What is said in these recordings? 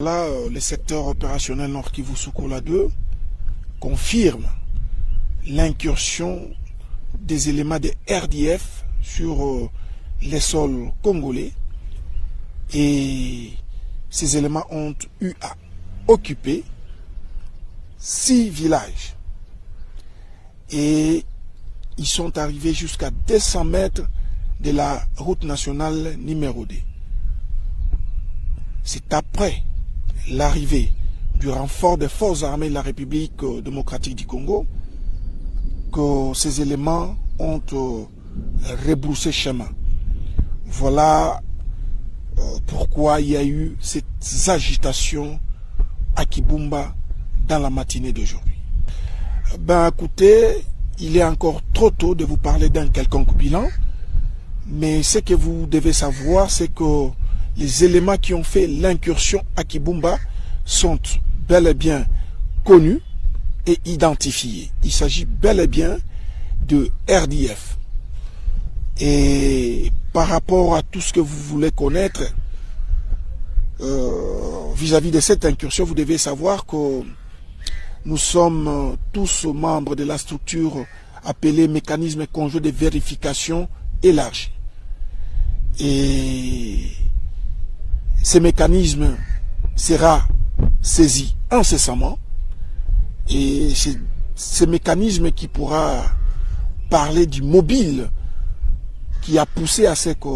Voilà, le secteur opérationnel Nord Kivu Sokola 2 confirme l'incursion des éléments de RDF sur les sols congolais, et ces éléments ont eu à occuper 6 villages et ils sont arrivés jusqu'à 200 mètres de la route nationale numéro 2. C'est après l'arrivée du renfort des forces armées de la République démocratique du Congo que ces éléments ont rebroussé chemin. Voilà pourquoi il y a eu cette agitation à Kibumba dans la matinée d'aujourd'hui. Ben écoutez, il est encore trop tôt de vous parler d'un quelconque bilan, mais ce que vous devez savoir, c'est que les éléments qui ont fait l'incursion à Kibumba sont bel et bien connus et identifiés. Il s'agit bel et bien de RDF. Et par rapport à tout ce que vous voulez connaître vis-à-vis de cette incursion, vous devez savoir que nous sommes tous membres de la structure appelée mécanisme conjoint de vérification élargi. Et ce mécanisme sera saisi incessamment, et c'est ce mécanisme qui pourra parler du mobile qui a poussé à ce que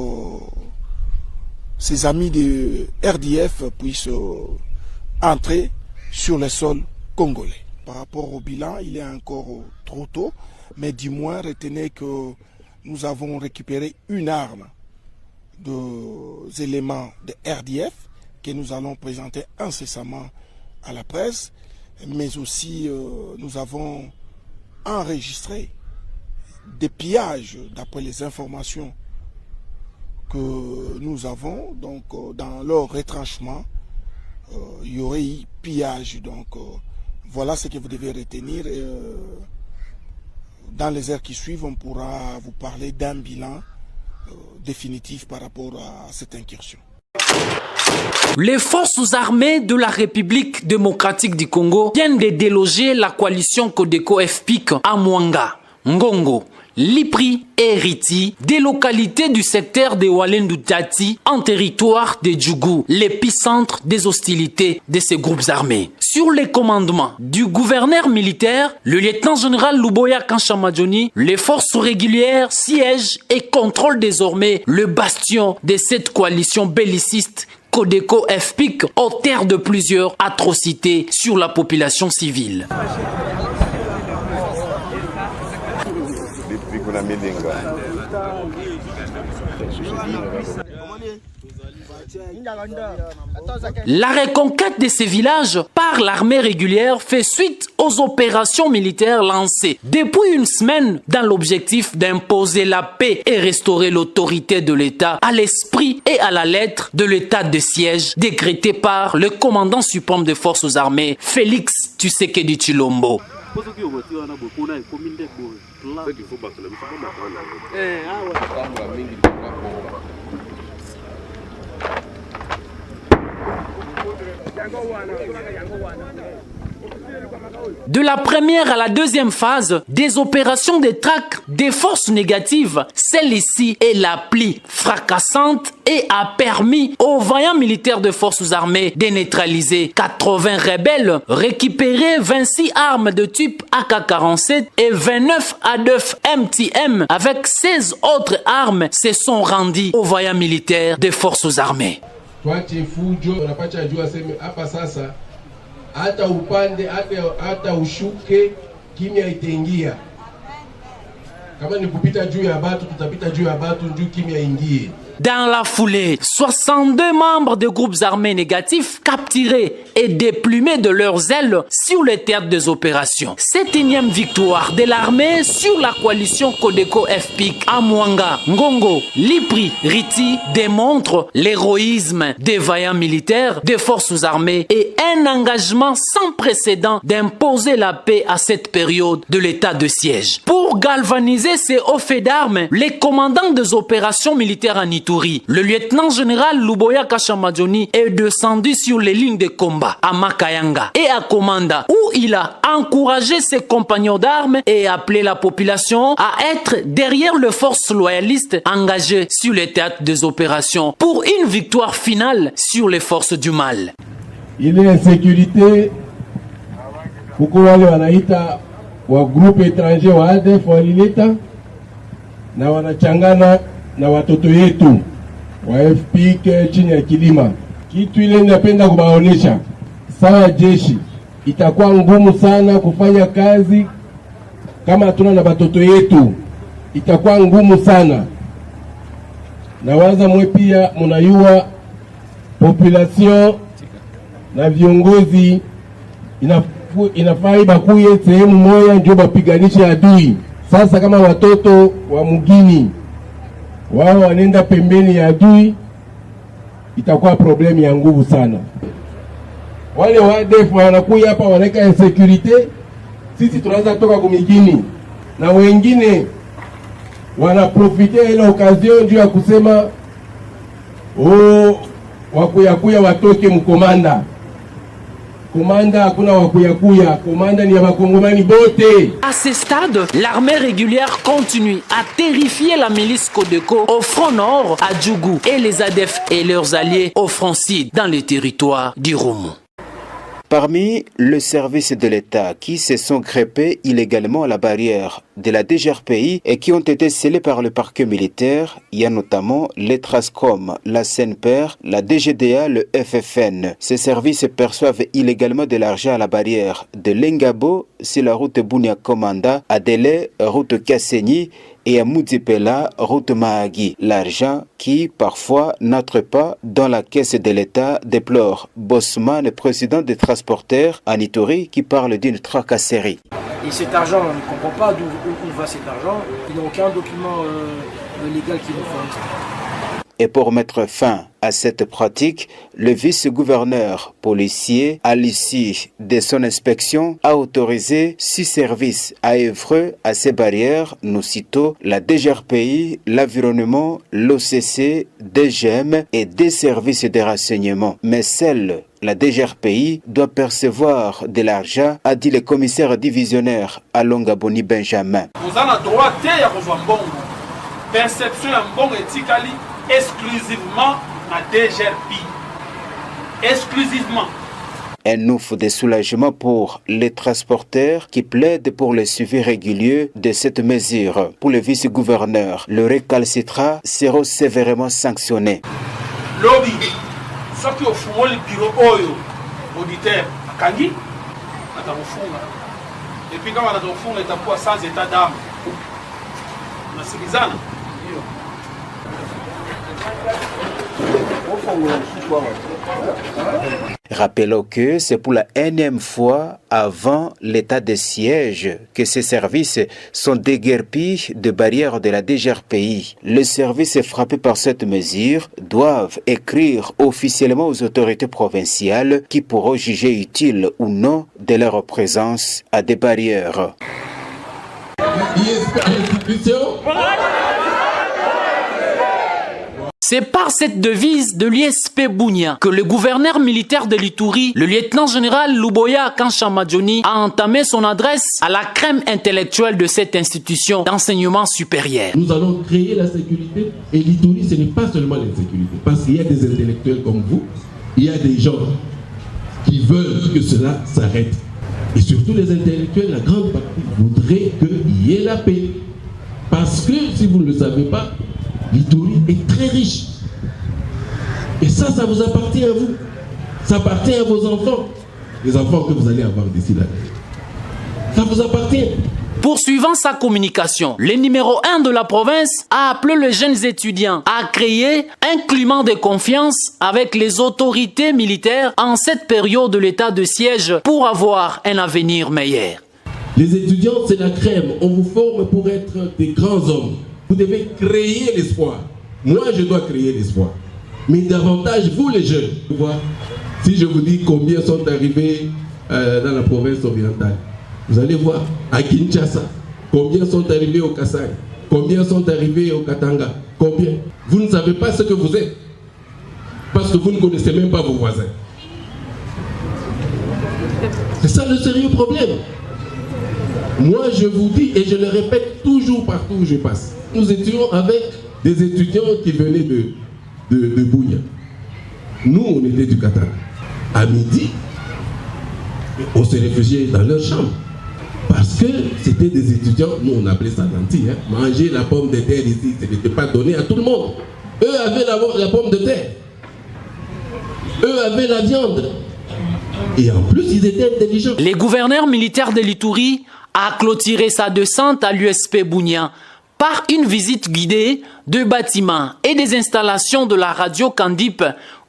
ces amis de RDF puissent entrer sur le sol congolais. Par rapport au bilan, il est encore trop tôt, mais du moins retenez que nous avons récupéré une arme des éléments de RDF que nous allons présenter incessamment à la presse, mais aussi nous avons enregistré des pillages d'après les informations que nous avons. Donc dans leur retranchement, il y aurait eu pillage. Donc voilà ce que vous devez retenir. Dans les heures qui suivent, on pourra vous parler d'un bilan définitif par rapport à cette incursion. Les forces armées de la République démocratique du Congo viennent de déloger la coalition Codeco-FPIC à Mwanga, Ngongo, Lipri et Riti, des localités du secteur de Walendu-Tati en territoire de Djougou, l'épicentre des hostilités de ces groupes armés. Sur les commandements du gouverneur militaire, le lieutenant-général Luboya Kanshamadjoni, les forces régulières siègent et contrôlent désormais le bastion de cette coalition belliciste Codeco-FPIC, auteur de plusieurs atrocités sur la population civile. La reconquête de ces villages par l'armée régulière fait suite aux opérations militaires lancées depuis une semaine dans l'objectif d'imposer la paix et restaurer l'autorité de l'État à l'esprit et à la lettre de l'état de siège décrété par le commandant suprême des forces armées, Félix Tshisekedi Tshilombo. De la première à la deuxième phase des opérations de traque des forces négatives, celle-ci est la plus fracassante et a permis aux vaillants militaires de forces armées de neutraliser 80 rebelles, récupérer 26 armes de type AK-47 et 29 A9 MTM avec 16 autres armes se sont rendues aux vaillants militaires des forces armées. Hata upande hata ushuke, kimya itaingia. Kama ni kupita juu ya batu, tutapita juu ya batu, njoo kimya ingie. Dans la foulée, 62 membres de groupes armés négatifs capturés et déplumés de leurs ailes sur les théâtres des opérations. Cette énième victoire de l'armée sur la coalition Codeco-FPIC à Mwanga, Ngongo, Lipri, Riti démontre l'héroïsme des vaillants militaires des forces armées et un engagement sans précédent d'imposer la paix à cette période de l'état de siège. Pour galvaniser ces hauts faits d'armes, les commandants des opérations militaires en Ituri. Le lieutenant-général Luboya Kashamadjoni est descendu sur les lignes de combat à Makayanga et à Komanda, où il a encouragé ses compagnons d'armes et appelé la population à être derrière les forces loyalistes engagées sur les théâtres des opérations pour une victoire finale sur les forces du mal. Il est insécurité huko wale wanaita wa groupe étranger wa ADF walileta na wanachangana na watoto yetu wa FPIC chini ya kilima. Kitu ile ninapenda kubaonesha, sawa jeshi itakuwa ngumu sana kufanya kazi kama hatuna na watoto yetu, itakuwa ngumu sana. Na waza mwe pia mnayua population na viongozi inafai bakuye sehemu moja ndio bapiganishe adui. Sasa kama watoto wa mugini wao wanenda pembeni ya adui, itakuwa problemi ya nguvu sana. Wale wadefu wanakuya hapa wanaweka insecurity, sisi tunaanza toka kumigini na wengine wanaprofitia ile occasion ndio ya kusema wakuyakuya watoke mkomanda. Komanda hakuna wakuyakuya, komanda ni ya bakongomani bote. À ce stade, l'armée régulière continue à terrifier la milice Codeco au front nord à Djougou et les ADF et leurs alliés au front sud dans le territoire du Roumou. Parmi le service de l'État qui se sont greffés illégalement à la barrière de la DGRPI et qui ont été scellés par le parquet militaire, il y a notamment les Trascom, la CNPR, la DGDA, le FFN. Ces services perçoivent illégalement de l'argent à la barrière de Lengabo sur la route Bunia-Komanda, à Délé, route Kassenyi, et à Moudzipela, route Mahagi. L'argent qui, parfois, n'entre pas dans la caisse de l'État, déplore Bosman, président des transporteurs en Ituri, qui parle d'une tracasserie. Et cet argent, on ne comprend pas d'où va cet argent. Il n'y a aucun document légal qui nous fournit. Et pour mettre fin à cette pratique, le vice-gouverneur policier, à l'issue de son inspection, a autorisé 6 services à œuvrer à ces barrières, nous citons la DGRPI, l'environnement, l'OCC, DGM et des services de renseignement. Mais seule la DGRPI doit percevoir de l'argent, a dit le commissaire divisionnaire Alonga Boni Benjamin. Vous avez le droit de bon perception bon éthique exclusivement à DGRPI. Exclusivement. Un ouf de soulagement pour les transporteurs qui plaident pour le suivi régulier de cette mesure. Pour le vice-gouverneur, le récalcitrant sera sévèrement sanctionné. Lobby, ce qui au fond le bureau auditeur à Kangi, et puis quand on a au fond l'état sans état d'âme, on a Sirizana. Rappelons que c'est pour la énième fois avant l'état de siège que ces services sont déguerpis de barrières de la DGRPI. Les services frappés par cette mesure doivent écrire officiellement aux autorités provinciales qui pourront juger utile ou non de leur présence à des barrières. C'est par cette devise de l'ISP Bunia que le gouverneur militaire de l'Ituri, le lieutenant-général Luboya Kashamadjoni, a entamé son adresse à la crème intellectuelle de cette institution d'enseignement supérieur. Nous allons créer la sécurité et l'Ituri, ce n'est pas seulement l'insécurité, parce qu'il y a des intellectuels comme vous, il y a des gens qui veulent que cela s'arrête. Et surtout les intellectuels, la grande partie voudrait qu'il y ait la paix. Parce que, si vous ne le savez pas, l'Ituri est très riche. Et ça vous appartient à vous. Ça appartient à vos enfants. Les enfants que vous allez avoir d'ici là. Ça vous appartient. Poursuivant sa communication, le numéro 1 de la province a appelé les jeunes étudiants à créer un climat de confiance avec les autorités militaires en cette période de l'état de siège pour avoir un avenir meilleur. Les étudiants, c'est la crème. On vous forme pour être des grands hommes. Vous devez créer l'espoir. Moi, je dois créer l'espoir. Mais davantage, vous les jeunes. Si je vous dis combien sont arrivés dans la province orientale, vous allez voir à Kinshasa, combien sont arrivés au Kassai, combien sont arrivés au Katanga, Combien? Vous ne savez pas ce que vous êtes. Parce que vous ne connaissez même pas vos voisins. C'est ça le sérieux problème. Moi, je vous dis, et je le répète toujours partout où je passe, nous étions avec des étudiants qui venaient de Bunia. Nous, on était du Qatar. À midi, on se réfugiait dans leur chambre. Parce que c'était des étudiants, nous on appelait ça nantis, hein. Manger la pomme de terre ici, ce n'était pas donné à tout le monde. Eux avaient la pomme de terre. Eux avaient la viande. Et en plus, ils étaient intelligents. Le gouverneur militaire de l'Ituri a clôturé sa descente à l'USP Bunia par une visite guidée de bâtiments et des installations de la radio Kandip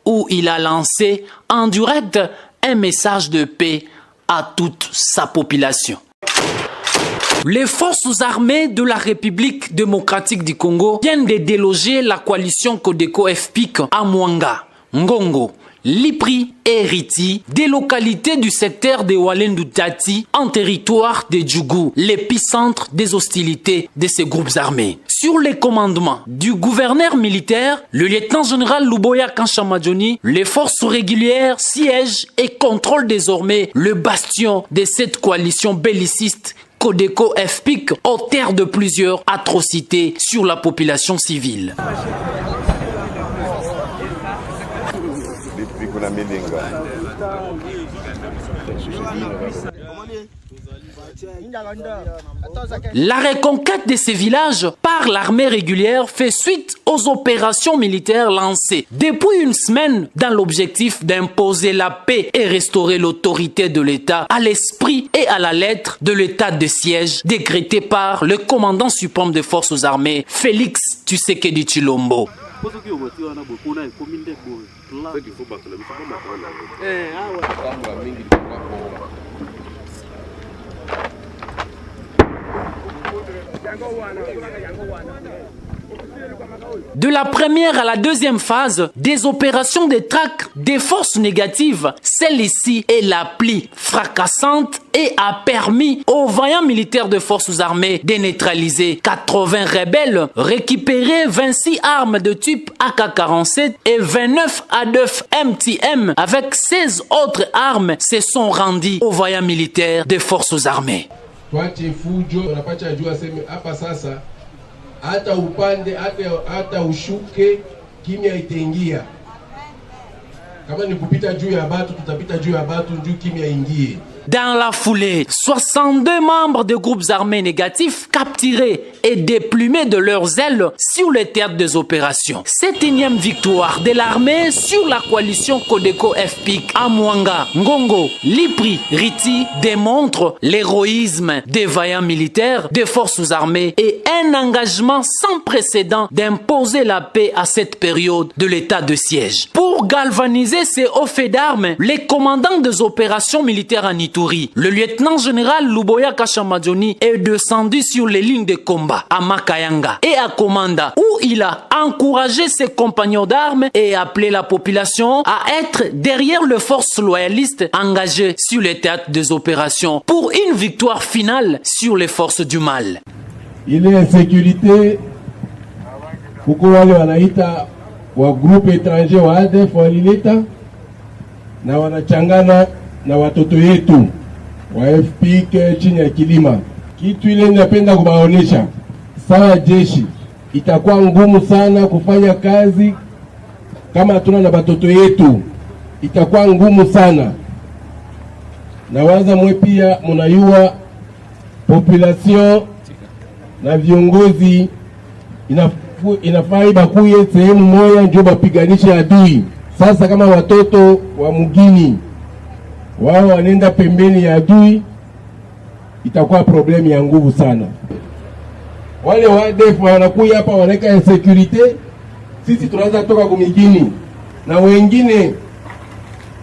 où il a lancé en direct un message de paix à toute sa population. Les forces armées de la République démocratique du Congo viennent de déloger la coalition Codeco-FPIC à Mwanga, Ngongo, Lipri et Riti, des localités du secteur de Walendu-Tati en territoire de Djougou, l'épicentre des hostilités de ces groupes armés. Sur les commandements du gouverneur militaire, le lieutenant-général Luboya Kanshamadjoni, les forces régulières siègent et contrôlent désormais le bastion de cette coalition belliciste Codeco-FPIC, auteur de plusieurs atrocités sur la population civile. La reconquête de ces villages par l'armée régulière fait suite aux opérations militaires lancées depuis une semaine dans l'objectif d'imposer la paix et restaurer l'autorité de l'État à l'esprit et à la lettre de l'état de siège décrété par le commandant suprême des forces armées, Félix Tshisekedi Tshilombo. De la première à la deuxième phase des opérations de traque des forces négatives, celle-ci est la plus fracassante et a permis aux vaillants militaires de forces armées de neutraliser 80 rebelles, récupérer 26 armes de type AK-47 et 29 A9 MTM avec 16 autres armes se sont rendues aux vaillants militaires de forces armées. Hata upande hata ushuke, kimya itaingia. Kama ni kupita juu ya batu, tutapita juu ya batu, juu kimya ingie. Dans la foulée, 62 membres de groupes armés négatifs capturés et déplumés de leurs ailes sur les théâtres des opérations. Cette énième victoire de l'armée sur la coalition Codeco-FPIC à Mwanga, Ngongo, Lipri, Riti démontre l'héroïsme des vaillants militaires des forces armées et un engagement sans précédent d'imposer la paix à cette période de l'état de siège. Pour galvaniser ces hauts faits d'armes, les commandants des opérations militaires en Ituri, le lieutenant-général Luboya Kanshamadjoni est descendu sur les lignes de combat à Makayanga et à Komanda où il a encouragé ses compagnons d'armes et appelé la population à être derrière les forces loyalistes engagées sur les théâtres des opérations pour une victoire finale sur les forces du mal. Il est insécurité huko wale wanaita wa groupe étranger wa ADF walileta na wanachangana na watoto yetu wa FPIC chini ya kilima. Kitu ile ninapenda kubaonesha, sawa jeshi itakuwa ngumu sana kufanya kazi kama hatuna na watoto yetu, itakuwa ngumu sana. Na waza mwe pia mnayua population na viongozi inafaa bakuye sehemu moja ndio bapiganishe adui. Sasa kama watoto wa mugini wao wanaenda pembeni ya adui, itakuwa problemi ya nguvu sana. Wale ADF wanakuja hapa wanaweka insecurity, sisi tunaanza toka kumigini na wengine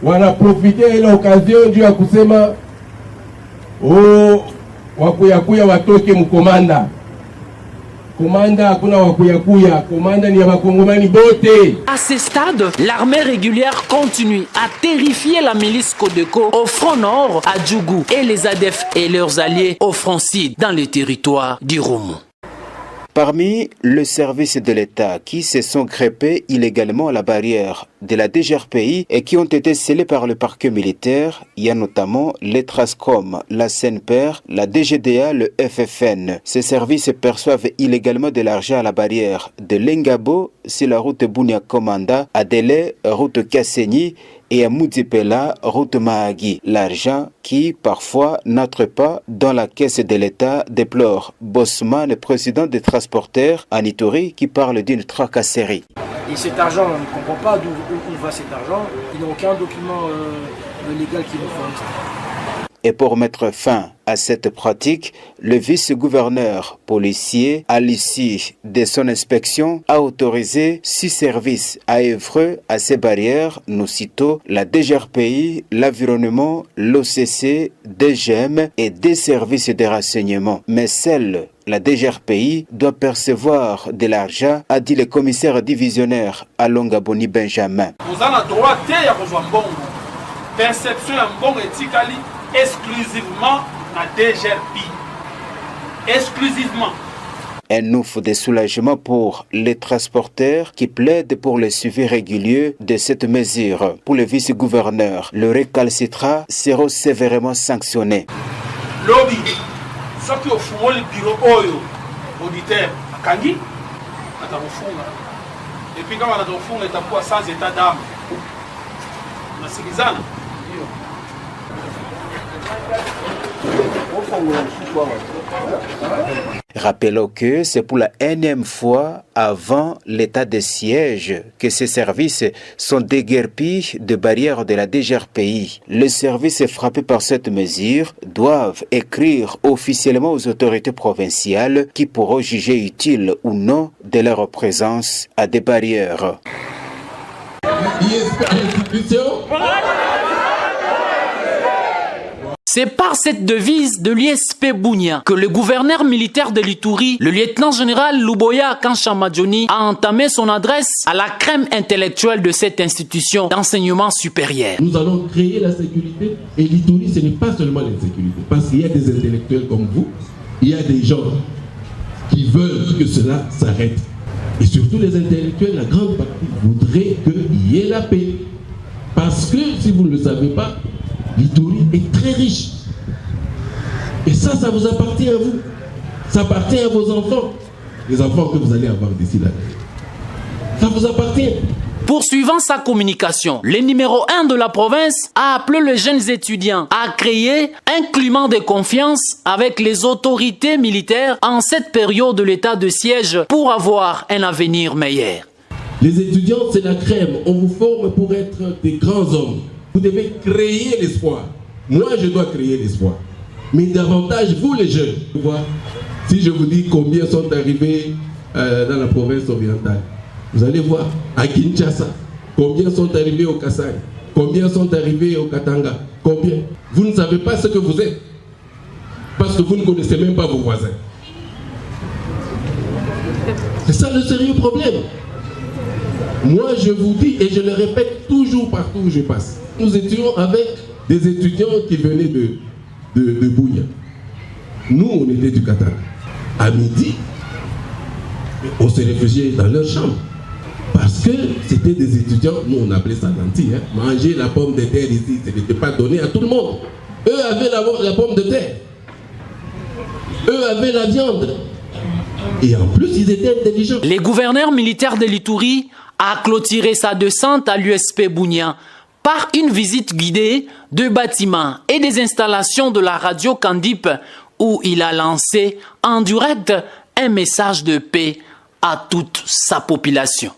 wanaprofitia ile occasion juu ya kusema wakuyakuya watoke mkomanda. Komanda hakuna wakuyakuya, komanda ni ya bakongomani bote. À ce stade, l'armée régulière continue à terrifier la milice Codeco au front nord à Djougou et les ADF et leurs alliés au front sud dans le territoire du Roumu. Parmi le service de l'État qui se sont greffés illégalement à la barrière de la DGRPI et qui ont été scellés par le parquet militaire, il y a notamment les Trascom, la SENPER, la DGDA, le FFN. Ces services perçoivent illégalement de l'argent à la barrière de Lengabo sur la route Bunia-Komanda, à Délé, route Kassenyi, et à Moudzipela, route Mahagi. L'argent qui, parfois, n'entre pas dans la caisse de l'État, déplore Bosman, le président des transporteurs en Ituri, qui parle d'une tracasserie. Et cet argent, on ne comprend pas d'où va cet argent. Ils n'ont aucun document légal qui nous fournisse. Et pour mettre fin à cette pratique, le vice-gouverneur policier, à l'issue de son inspection, a autorisé 6 services à œuvrer à ces barrières, nous citons la DGRPI, l'environnement, l'OCC, DGM et des services de renseignement. Mais seule la DGRPI doit percevoir de l'argent, a dit le commissaire divisionnaire à Longaboni Benjamin. Vous avez le droit de perception éthique exclusivement la DGRPI. Exclusivement. Un ouf de soulagement pour les transporteurs qui plaident pour le suivi régulier de cette mesure. Pour le vice-gouverneur, le récalcitrant sera sévèrement sanctionné. Lobby, ce qui au fond le bureau auditeur à Kangi, et puis quand on a au fond est sans état d'âme. Rappelons que c'est pour la énième fois avant l'état de siège que ces services sont déguerpis de barrières de la DGRPI. Les services frappés par cette mesure doivent écrire officiellement aux autorités provinciales qui pourront juger utile ou non de leur présence à des barrières. C'est par cette devise de l'ISP Bunia que le gouverneur militaire de l'Ituri, le lieutenant-général Luboya Kanchamadjoni, a entamé son adresse à la crème intellectuelle de cette institution d'enseignement supérieur. Nous allons créer la sécurité et l'Ituri, ce n'est pas seulement l'insécurité, parce qu'il y a des intellectuels comme vous, il y a des gens qui veulent que cela s'arrête. Et surtout les intellectuels, la grande partie voudrait qu'il y ait la paix. Parce que, si vous ne le savez pas, l'Ituri est très riche. Et ça vous appartient à vous. Ça appartient à vos enfants. Les enfants que vous allez avoir d'ici là. Ça vous appartient. Poursuivant sa communication, le numéro 1 de la province a appelé les jeunes étudiants à créer un climat de confiance avec les autorités militaires en cette période de l'état de siège pour avoir un avenir meilleur. Les étudiants, c'est la crème. On vous forme pour être des grands hommes. Vous devez créer l'espoir. Moi, je dois créer l'espoir. Mais davantage, vous les jeunes. Si je vous dis combien sont arrivés dans la province orientale, vous allez voir, à Kinshasa, combien sont arrivés au Kassai, combien sont arrivés au Katanga, combien. Vous ne savez pas ce que vous êtes. Parce que vous ne connaissez même pas vos voisins. C'est ça le sérieux problème. Moi, je vous dis, et je le répète toujours partout où je passe, nous étions avec des étudiants qui venaient de Bunia. Nous, on était du Katanga. À midi, on se réfugiait dans leur chambre. Parce que c'était des étudiants, nous on appelait ça nantis, hein. Manger la pomme de terre ici, ce n'était pas donné à tout le monde. Eux avaient la pomme de terre. Eux avaient la viande. Et en plus, ils étaient intelligents. Le gouverneur militaire de l'Ituri a clôturé sa descente à l'USP Bunia par une visite guidée de bâtiments et des installations de la radio Kandip où il a lancé en direct un message de paix à toute sa population.